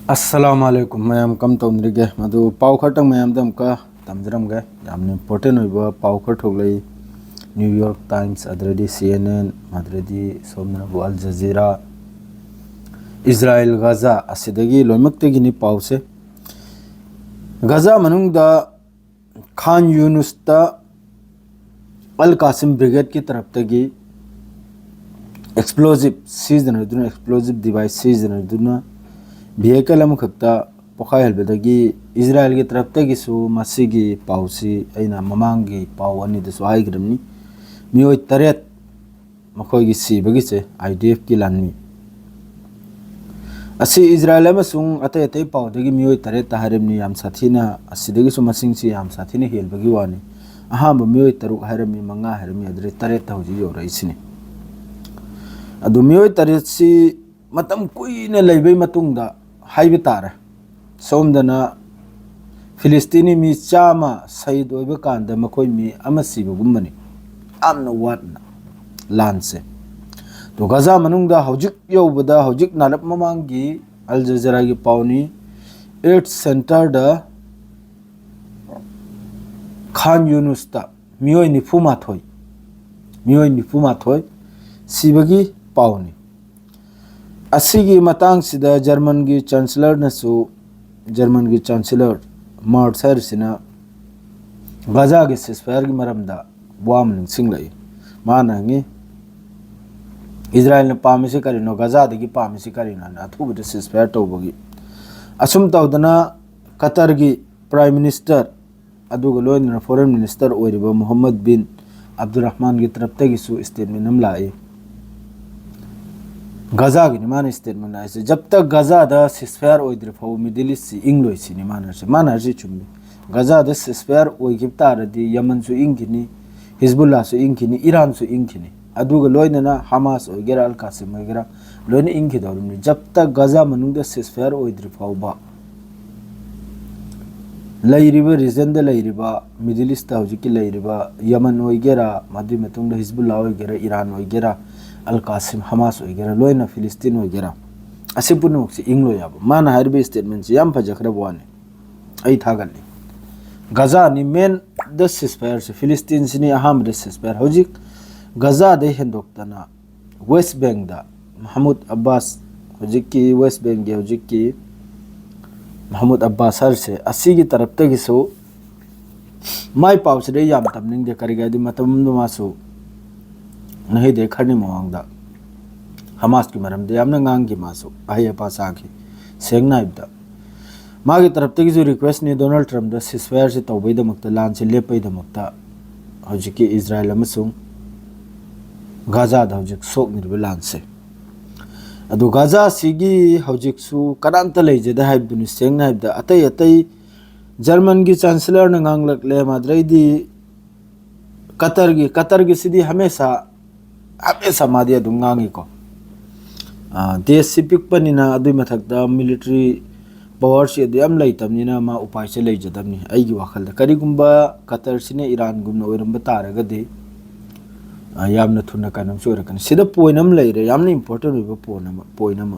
अस्सलामुअलैकुम मैम कम तौंद्रिगे मधु पाव खटंग मैम दम का तमजरमगे यामने इंपोर्टेंट होइबा पाव खट होगलै न्यूयॉर्क टाइम्स अदरदी CNN अदरदी सोमना अल जजीरा इजराइल गाजा असिदगी लोइमक्तेगिनी पावसे गाजा मनुंगदा खान यूनुसता अल कासिम ब्रिगेड की तरफ तगी एक्सप्लोजिव सीजन दुना एक्सप्लोजिव डिवाइस सीजन दुना vehicle amakakta pokhai halbedagi Israel gi taraf tagisu masigi pausi aina mamangi pau ani desu haigramni mioi taret makhoi gi si bagi se IDF ki lanmi asi Israel amasung atai atai pau dagi mioi taret taharemni yam sathina asidagi su masing si yam sathina hel bagi wani ahamba mioi taruk harami manga harami adre taret tawji yo raisini adu mioi taret si matam kuina leibai matungda highway तारे सोमदना फिलिस्तीनी मी चामा सईद ओइबा कांद मखोय मी अमसीबगुमबनी आमना वाटना लानसे तो Gaza मनुंगदा हौजिक यौबदा हौजिक नालप ममांगी अल जजीरा की पावनी 8 centre दा खान यूनुसता मियोय निफुमाथोय सिबगी पावनी असिगी मतंग सिदा German की chancellor नसु जर्मन की चांसलर मार्सर सिना गाजा के सिसफायर की मरमदा वाम सिंगलाई मानंगी इजराइल ने पामिसे करिनो गाजा दगी पामिसे करिनो अथुबद सिसफायर तौबगी असुम तौदना कतर की प्राइम मिनिस्टर अदुग लोइना फॉरेन मिनिस्टर ओइरिबा मोहम्मद बिन अब्दुर्रहमान की तरफ तगिसु स्टेटमेंट नम लाई गाजा की निमान स्टेटमेंट आइसे जब तक गाजा दा सिसफायर ओइद्र फौ मिडिल ईस्ट सी इंग्लोय सी निमान से चुम्बी गाजा दा सिसफायर ओइगिब तारदी यमन सु इंगिनी हिजबुल्ला सु इंगिनी ईरान सु इंगिनी अदुग लोइना हमास ओइगेरा अल कासिम ओइगेरा लोइना इंगि दौरमनी जब तक गाजा मनुंग दा सिसफायर ओइद्र फौबा लैरिबा रीजन दा लैरिबा मिडिल ईस्ट ता हौजिकी लैरिबा यमन ओइगेरा मदि मतुंग दा हिजबुल्ला ओइगेरा ईरान ओइगेरा अल कासिम हमास ओइगेरा लोइना फिलिस्तीन ओइगेरा असे पुनुक से इंग्लो याब माना हाइरबे स्टेटमेंट से याम फजखरा बवाने आई थागल्ली गाजा नि मेन द सिसफायर से फिलिस्तीन सिनी अहम द सिसफायर हौजिक गाजा दे हेंदोक्तना वेस्ट बैंक दा महमूद अब्बास हौजिक की वेस्ट बैंक के हौजिक की महमूद अब्बास हर से असी की तरफ तक सो माई पाउस दे याम तमनिंग दे करिगा दि मतम मासु नहीं देखने मवांगदा हमास की मरम दे यामना ngang की मासु आही पासा की सेंगना इबदा मागी तरफ तक जो रिक्वेस्ट ने डोनाल्ड ट्रम्प द सिसफायर से तौबै दमकता लान से लेपै दमकता हौजिकी इजराइल अमसुंग गाजा द हौजिक सोक निरबे लान से अदु गाजा सिगी हौजिक सु कनांत लेजे द हाइब दुनि सेंगना इबदा अतै अतै जर्मन की चांसलर न nganglak ले माद्रैदी कतर की सिदी हमेशा मादी अदुंगांगी को देश से पिकपनिना अदुई मथकदा मिलिट्री पावर से अदुयम लैतमनिना मा उपाय से लैजदमनि आइगी वाखल करिगुंबा कतर सिने ईरान गुमना ओइरम तारगदि यामना थुना कानम सोरकन सिदा पोइनम लैरे यामना इंपोर्टेंट होइबा पोइनम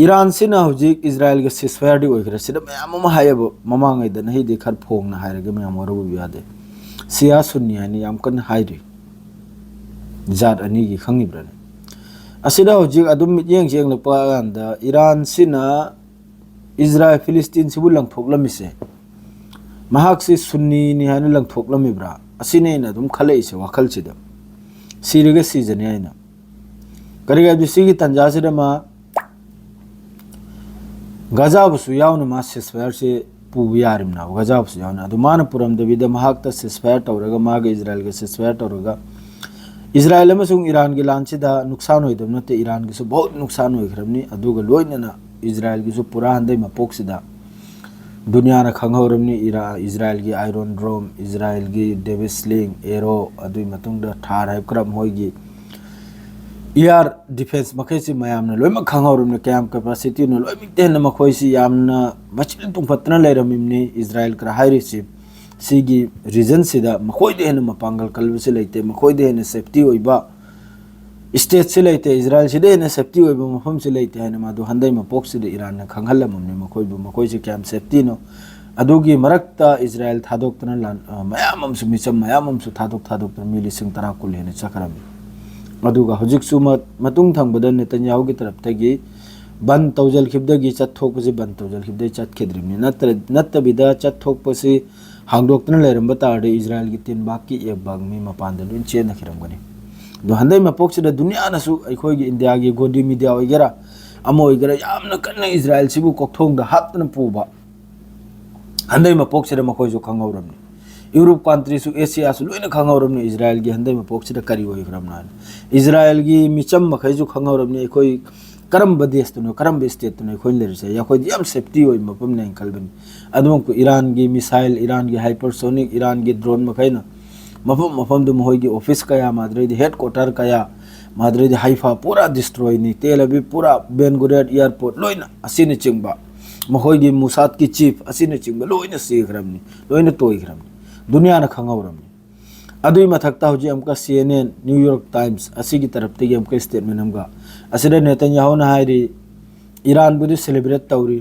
ईरान सिना हौजिक इजराइल के सिसफायर दि ओइखरा सिदा मयाम मा हायब ममांगै द नहि देखर फोंगना हायरगे मयाम ओरबु बियादे सिया सुन्नी हानि याम कन हाइरि जात अनि की खंगिब्रने असिदा हौजिक अदुम मियेंग जेंग लपा गांदा ईरान सिना इजराइल फिलिस्तीन सिबु लंगथोकलमिसे महाक से सुन्नी नि हानि लंगथोकलमिब्रा असिने न दुम खलैसे वाखल सिदा सिरगे सीजन याइना करिगा बिसिगी तंजा सिदा मा गाजा बुसु याउन मा सिसफायर से पुबु यारिमना गाजा बुसु याउन अदु मान पुरम दबिद महाक त सिसफायर तौरगा मागे इजराइल के सिसफायर तौरगा इजराइल अमसुंग ईरान के लांचिदा नुकसान होइदम नते ईरान के सु बहुत नुकसान होइखरमनी अदुगा लोइनना इजराइल के सु पुरा हंदै मपोक्सिदा दुनिया ना खंगहौरमनी इजराइल की आयरन ड्रोम इजराइल की डेविड स्लिंग एरो अदुई मतुंग द थार हाइक्रम होइगी एयर डिफेंस मखैसी मयामना लोइम खंगौरमने कयाम कैपेसिटी न लोइम तेन मखोइसी यामना मचिल तुंफतना लेरमिमनी इजराइल क्रा हाइरिसी सिगी रीजन सिदा मखोइदे हेन मपांगल कलबसे लेते मखोइदे हेन सेफ्टी ओइबा स्टेट से लेते इजराइल से देने सेफ्टी होइब मफम से लेते है मादु हंदै मपोक से इरान ने खंगहलमने मखोइबु मखोइ से क्याम सेफ्टी नो अदुगी मरक्ता इजराइल थादोक्तना लान मयामम सु मिचम मयामम सु थादोक्तना मि लिसिंग तरा कुल हेने चखरम अदुगा हुजिक सु मतुंग थंगबदा नेतन्याहु की तरफ तगी बन तौजल खिबदगी चथोकपसे बन तौजल खिबदे चथखेद्रिमनि नत्तबिदा चथोकपसे हांगदोक्तना लेरंब तारदे इजराइल की तीन बाकी एक बाग मी मपानद लुन चेन खिरमगनी दो हंदै मपोक्सिदा दुनिया नसु अखोई इंडिया की गोदी मीडिया ओइगेरा अमो ओइगेरा यामना कन्ना इजराइल सिबु कोक्थोंग दा हापतना पुबा हंदै मपोक्सिदा मखोइसु खंगौरमनि यूरोप कंट्री सु एशिया सु लोइना खंगौरमनि इजराइल की हंदै मपोक्सिदा करी ओइग्रमना इजराइल की मिचम मखैसु खंगौरमनि अखोई करम देश तुनो करम स्टेट तुनो अखोई लेरसे याखोई याम सेफ्टी ओइ मपम नै खलबनि अदुम को ईरान की मिसाइल ईरान की हाइपरसोनिक ईरान की ड्रोन मखैना मफम की ऑफिस कया माद्रेद हेडक्वार्टर कया माद्रेद हाइफा पूरा डिस्ट्रॉय नि तेल अभी पूरा बेन गुरियत एयरपोर्ट लोइना असिन चिंगबा मखोई मुसाद की चीफ असिन चिंगबा लोइना सीग्रमनि लोइना तोइग्रमनि दुनिया न खंगौरमनि अदुई मथक्ता हुजी हमका CNN न्यूयॉर्क टाइम्स असी की तरफ ते हमका स्टेटमेंट हमका असिदा नेतन्याहु ना हाइरी ईरान बुदि सेलिब्रेट तौरी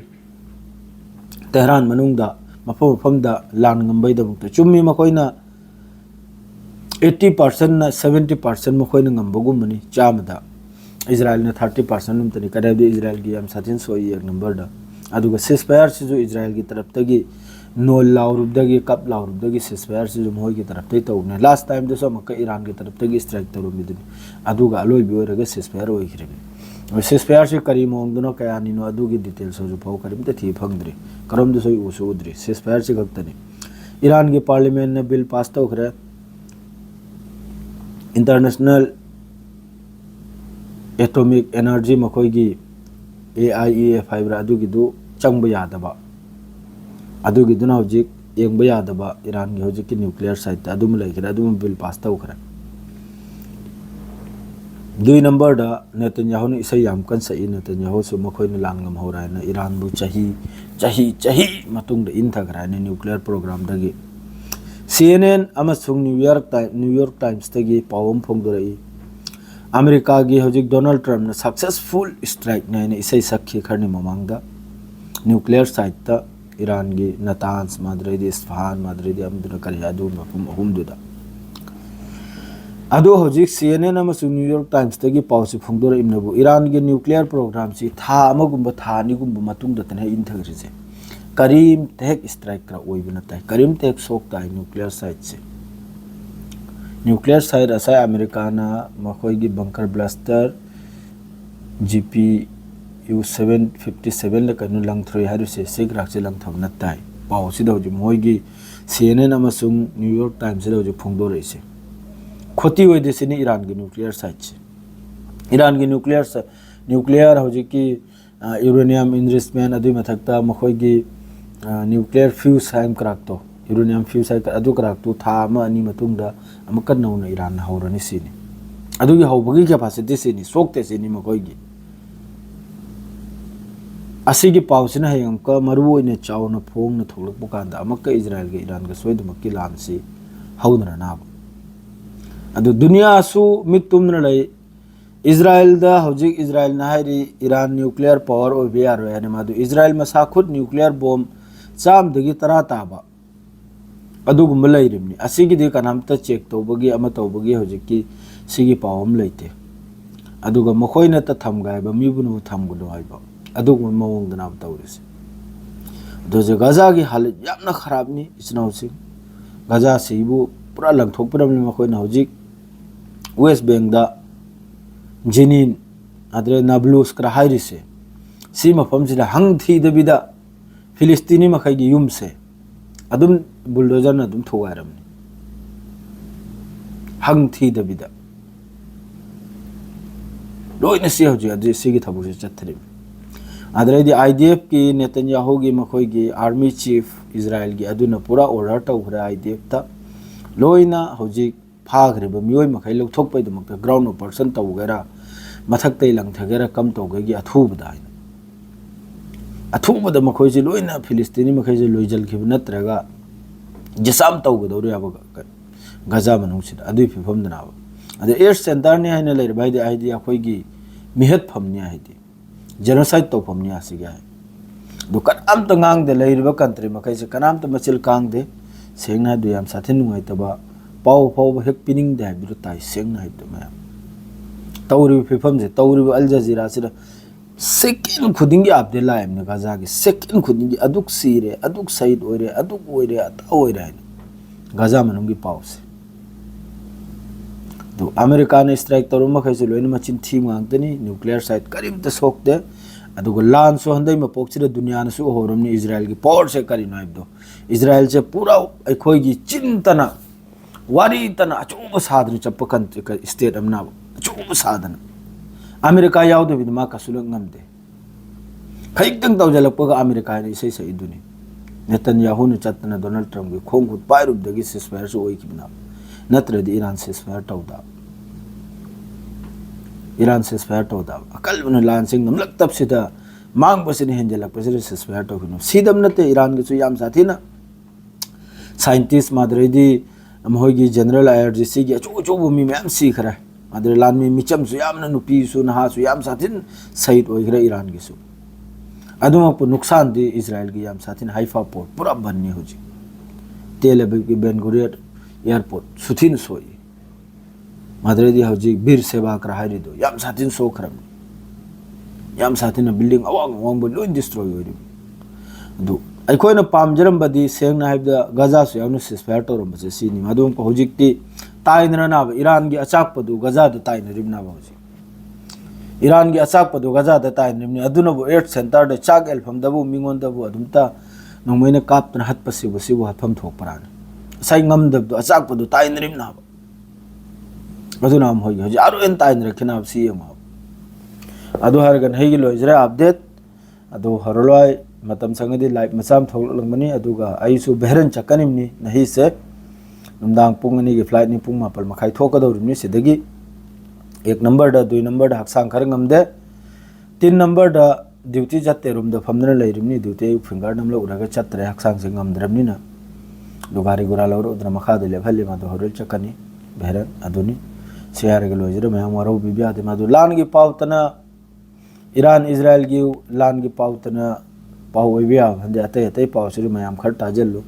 तेहरान मनुंगदा मफम दा लान ngambay da mukta chummi makoina 80% na 70% मखोइन ngambagumani chamada Israel ने 30% लुमतनी कदाबि इजराइल की हम साथिन सोई एक नंबर दा अदुगा सिसफायर से जो इजराइल की तरफ तगी नो लाउरुबदगी कप लाउरुबदगी सिसफायर से जो मोय की तरफ तई तौने लास्ट टाइम दसो मक्का ईरान की तरफ तगी स्ट्राइक तरुमिदनी अदुगा अलोय बिओरगा सिसफायर ओइखिरनि सिसफायर से करी मोंगदनो कयानिनो अदुगी डिटेल्स जो फाव करिमते थी फंगद्रे करम दसो उसो उद्रे सिसफायर से गक्तने ईरान के पार्लियामेंट ने बिल पास तौखरे इंटरनेशनल एटॉमिक एनर्जी मखोगी AIEF हाइब्रा अदुगिदु चंगब यादबा अदुगिदुना होजिक येंगब यादबा ईरान की होजिक की न्यूक्लियर साइट अदुम लेखिरा अदुम बिल पास तौखरे दुई नंबर दा नेतन्याहु ने इसे याम कन सई नेतन्याहु सु मखोइन लांगम होरायना ईरान बु चही मतुंग द इंथगरायना न्यूक्लियर प्रोग्राम दगी CNN अमसुंग न्यूयॉर्क टाइम्स तगी पावम फोंगदरई अमेरिका की होजिक डोनाल्ड ट्रम्प ने सक्सेसफुल स्ट्राइक ने इसे सखी खरनी ममांगदा न्यूक्लियर साइट ता ईरान की नतांस माद्रेदी इस्फहान माद्रेदी अमदुना करियादु मफम अहुमदुदा अदो होजिक CNN अमसुंग न्यूयॉर्क टाइम्स तगी पावसी फोंगदर इमनबु ईरान की न्यूक्लियर प्रोग्राम सी था अमगुंब था निगुंब मतुंग दतने इंथगरिसे करीम तेक स्ट्राइक करा ओइबनता करीम तेक सोकता है न्यूक्लियर साइट से न्यूक्लियर साइट असा अमेरिकाना मखोई की बंकर ब्लास्टर GPU 757 लकनु लंगथ्रोय हारुसे सिग्राक से लंगथब नत्ता है पाव सिदा होजि मोई की CNN अमसुंग न्यूयॉर्क टाइम्स से होजि फोंगदो रहिसे खोती होय देसिनी ईरान की न्यूक्लियर साइट से ईरान की न्यूक्लियर होजि की यूरेनियम इनरिचमेंट अदुई मथक्ता मखोई की न्यूक्लियर फ्यूज हाइम कराक्तो यूरेनियम फ्यूज हाइ अदु कराक्तो था अनी मतुंगदा अमक नौना ईरान हौरनी सिनी अदुगी हौबगी कैपेसिटी सिनी सोक्ते सिनी मखोइगी असिगी पाउसिना हयंक मरुओइने चाउना फोंगना थोलकपु कांदा अमक इजराइल के ईरान के सोइदमक्की लानसी हौदना नाब अदु दुनिया सु मितुमना लै इजराइल दा होजिक इजराइल ना हाइरी ईरान न्यूक्लियर पावर ओ बियार यानी मादु इजराइल मसा खुद न्यूक्लियर बॉम्ब चाम दगी तरा ताबा अदुगुम लैरिमनी असिगी दे कनामता चेक तौबगी अमा तौबगी होजिकी सिगी पावम लैते अदुगा मखोइना त थमगायबा मिबुनु थमगुनो हाइबा अदुगुम मवंगदना तौरिसे दोजे गाजा की हालत यामना खराब नि इचनाउसि गाजा सिबु पूरा लंगथोकपरमनि मखोइना होजिक वेस्ट बैंक दा जेनिन अद्रे नाब्लूस करा हाइरिसे सी मफम सिदा हंग थी दबिदा फिलिस्तीनी मखैगी युम से अदुम बुलडोजर न अदुम थोगारमनि हंग थी दबिदा लोइना सी होजि अदि सिगी थबुसे चथरि अद्रे दि IDF की नेतन्याहु की मखोइगी आर्मी चीफ इजराइल की अदुना पूरा ऑर्डर तौखरे IDF ता लोइना होजि फाग्रिबा मियोय मखै लौथोकपैदमक्ता ग्राउंड ऑपरेशन तौगेरा मथक्तै लंगथगेरा कम तौगेगी अथुबदा अथुबदा मखोइजे लोइना फिलिस्तीनी मखैजे लोइजलखिब नत्रगा जसाम तौगदौरे अब गजा मनुसिदा अदुइ फिफमदनाब अदे एयर सेंटर ने हाइना लेर बाइदे आइदि अखोइगी मिहत फमनि आइदि जेनोसाइड तो फमनि आसिगा दो कनाम त ngang दे लेरिबा कंट्री मखै से कनाम त मचिल कांग दे सेंगना दु याम साथिन नुंगाइ तबा पाव पाव हेक पिनिंग दे बिरु ताइ सेंगना हाइ त मया तौरि फिफम से तौरि अल जजीरा से सेकेंड खुदिंगी आपदे लाइम ने गाजा के सेकेंड खुदिंगी अदुक सीरे अदुक सईद ओइरे अदुक ओइरे अता ओइरे गाजा मनुंगी पाव से तो अमेरिका ने स्ट्राइक तौर मखै से लोइन मचिन थी मांगतनी न्यूक्लियर साइट करीम त सोकदे अदुग लान सो हंदै म पोक्सिर दुनिया न सु होरमनी इजराइल की पावर से करी नाइबदो इजराइल से पूरा अखोई चिंतना वारी तना अचूब साधन चप कंट्री स्टेट अमना अचूब साधन अमेरिका यावदो बिदमा कसुलंग नमदे खैतंग तौजलपगा अमेरिका ने इसे सईदुनी नेतन्याहू ने चतना डोनाल्ड ट्रम्प की खोंग खुद पायरुब दगी सिसफायर सो ओइ किबना नत्रदि ईरान सिसफायर तौदा ईरान सिसफायर तौदा अकल बन लान सिंग नमलक तब सिदा मांग बसिन हेंजलक बसिन सिसफायर तौखनो सीदम नते ईरान के सु याम साथीना साइंटिस्ट मादरेदी मोहगी जनरल आईआरजीसी की अचो अचो भूमि में हम सीख रहा है मादरे लान में मिचम सु याम नुपी सु नहा सु याम साथिन शहीद ओइग्रे ईरान के सु अदुमप नुकसान दी इजराइल की याम साथिन हाइफा पोर्ट पूरा बननी हो जी तेल अबीब की बेन गुरियन एयरपोर्ट सुथिन सोई मादरे दी हजी बीर सेवा कर हाइरी दो याम साथिन सो खरम याम साथिन बिल्डिंग अवांग अवांग बो लोइन डिस्ट्रॉय होई दो अखोइन पामजरम बदी सेंगना हाइबदा गजा सु याम सिसफायर तोरम बसे सीनी मादुम को हजिकती ताइनरा ना ईरान की अचाक पदु गजा द ताइन रिबना बजी ईरान की अचाक पदु गजा द ताइन रिबनी अदुनबो एट सेंटर द चाक एल्फम दबु मिंगोन दबु अदुमता नोंमैने कापतन हतपसि बसिबु हतफम थोकपरान साइ ngam दब अचाक पदु ताइन रिबना अदुना हम होई हजि आरो एन ताइन रखना सी एम अदु हरगन हेगी लोइजरे अपडेट अदु हरलोय मतम संगदी लाइव मसाम थोलंगमनी अदुगा आइसु बहरन चकनिमनी नही से नुमदांग पुंगनी की फ्लाइट नि पुंग मापल मखाई थोकदौरिमनी सिदगी एक नंबर दा दुई नंबर दा हक्सांग खर ngमदे तीन नंबर दा ड्यूटी जत्ते रूम दा फमदना लेरिमनी ड्यूटी फिंगर नमलो उरगा चत्रे हक्सांग से ngमद्रमनी ना दुगारी गुरा लौर उदरा मखा दे लेभल मा दो होरल चकनी बहरन अदुनी शेयर के लोजरे मैं हमारो बिबिया दे मा दो लान की पावतना ईरान इजराइल की लान की पावतना पाव ओइबिया हंदे अते अते पाव सिरि मयाम खर ताजल्लो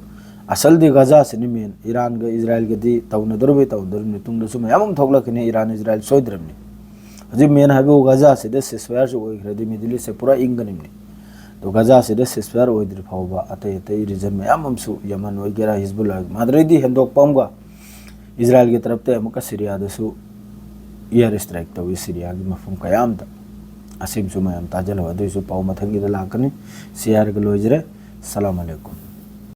असल दी गजा से मेन ईरान के इजराइल के दी तौन दरबे तौदरमनि तुंग दसु मयाम थोगलकने ईरान इजराइल सोइद्रमनि हजि मेन हाबो गजा से दे सिसफायर सो ओइग्रदि मिडिल से पूरा इंगनिमनि तो गजा से दे सिसफायर ओइद्रि फावबा अते अते रीजन मयाम हमसु यमन ओइगेरा हिजबुल्लाह मादरेदी हेंदोक पमगा इजराइल की तरफ ते अमुका सीरिया दसु एयर स्ट्राइक तवी सीरिया की मफुम कयाम दा असिम सु मयाम ताजल वदुसु पाव मथंगी द लाकनी शेयर के लोजरे सलाम अलैकुम।